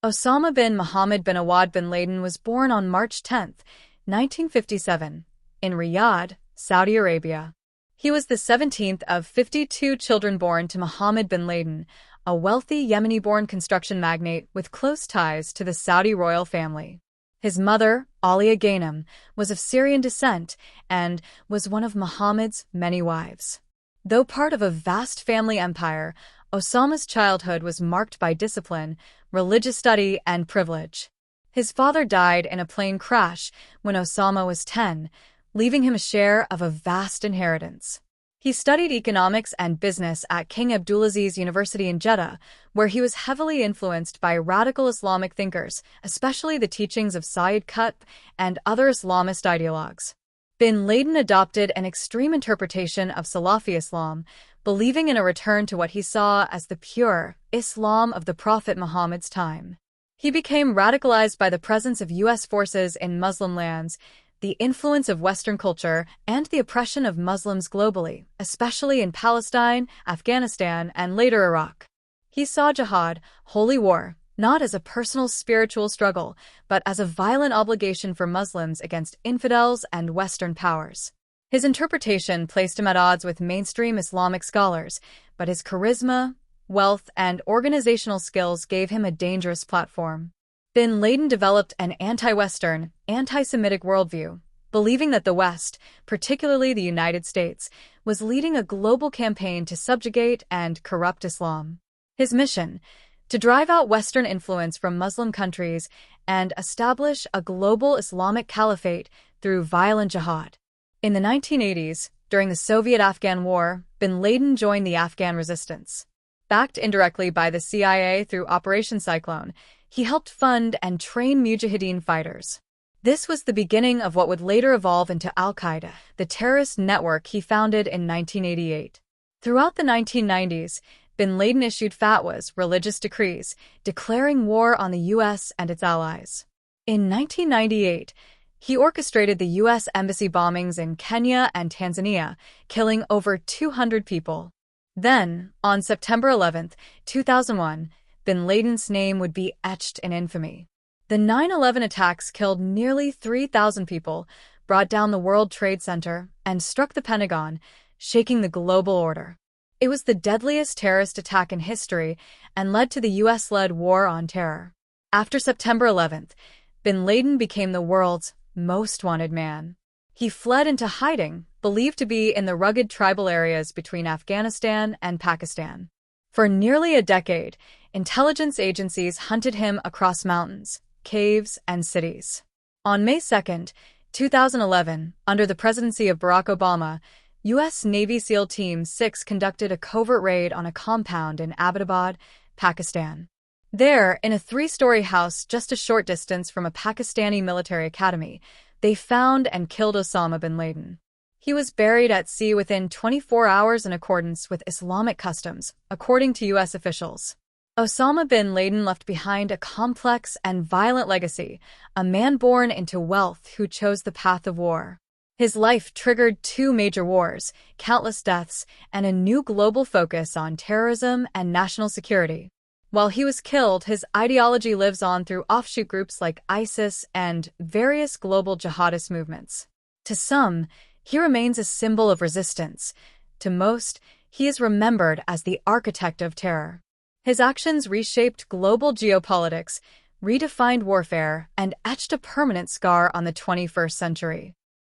Osama bin Mohammed bin Awad bin Laden was born on March 10, 1957, in Riyadh, Saudi Arabia. He was the 17th of 52 children born to Mohammed bin Laden, a wealthy Yemeni-born construction magnate with close ties to the Saudi royal family. His mother, Alia Ghanem, was of Syrian descent and was one of Muhammad's many wives. Though part of a vast family empire, Osama's childhood was marked by discipline, religious study, and privilege. His father died in a plane crash when Osama was 10, leaving him a share of a vast inheritance. He studied economics and business at King Abdulaziz University in Jeddah, where he was heavily influenced by radical Islamic thinkers, especially the teachings of Sayyid Qutb and other Islamist ideologues. Bin Laden adopted an extreme interpretation of Salafi Islam, believing in a return to what he saw as the pure Islam of the Prophet Muhammad's time. He became radicalized by the presence of U.S. forces in Muslim lands, the influence of Western culture, and the oppression of Muslims globally, especially in Palestine, Afghanistan, and later Iraq. He saw jihad, holy war, not as a personal spiritual struggle, but as a violent obligation for Muslims against infidels and Western powers. His interpretation placed him at odds with mainstream Islamic scholars, but his charisma, wealth, and organizational skills gave him a dangerous platform. Bin Laden developed an anti-Western, anti-Semitic worldview, believing that the West, particularly the United States, was leading a global campaign to subjugate and corrupt Islam. His mission: to drive out Western influence from Muslim countries and establish a global Islamic caliphate through violent jihad. In the 1980s, during the Soviet-Afghan War, bin Laden joined the Afghan resistance. Backed indirectly by the CIA through Operation Cyclone, he helped fund and train Mujahideen fighters. This was the beginning of what would later evolve into al-Qaeda, the terrorist network he founded in 1988. Throughout the 1990s, bin Laden issued fatwas, religious decrees, declaring war on the U.S. and its allies. In 1998, he orchestrated the U.S. embassy bombings in Kenya and Tanzania, killing over 200 people. Then, on September 11, 2001, bin Laden's name would be etched in infamy. The 9/11 attacks killed nearly 3,000 people, brought down the World Trade Center, and struck the Pentagon, shaking the global order. It was the deadliest terrorist attack in history and led to the U.S.-led War on Terror. After September 11, bin Laden became the world's most wanted man. He fled into hiding, believed to be in the rugged tribal areas between Afghanistan and Pakistan. For nearly a decade, intelligence agencies hunted him across mountains, caves, and cities. On May 2, 2011, under the presidency of Barack Obama, U.S. Navy SEAL Team 6 conducted a covert raid on a compound in Abbottabad, Pakistan. There, in a 3-story house just a short distance from a Pakistani military academy, they found and killed Osama bin Laden. He was buried at sea within 24 hours in accordance with Islamic customs, according to U.S. officials. Osama bin Laden left behind a complex and violent legacy, a man born into wealth who chose the path of war. His life triggered 2 major wars, countless deaths, and a new global focus on terrorism and national security. While he was killed, his ideology lives on through offshoot groups like ISIS and various global jihadist movements. To some, he remains a symbol of resistance. To most, he is remembered as the architect of terror. His actions reshaped global geopolitics, redefined warfare, and etched a permanent scar on the 21st century.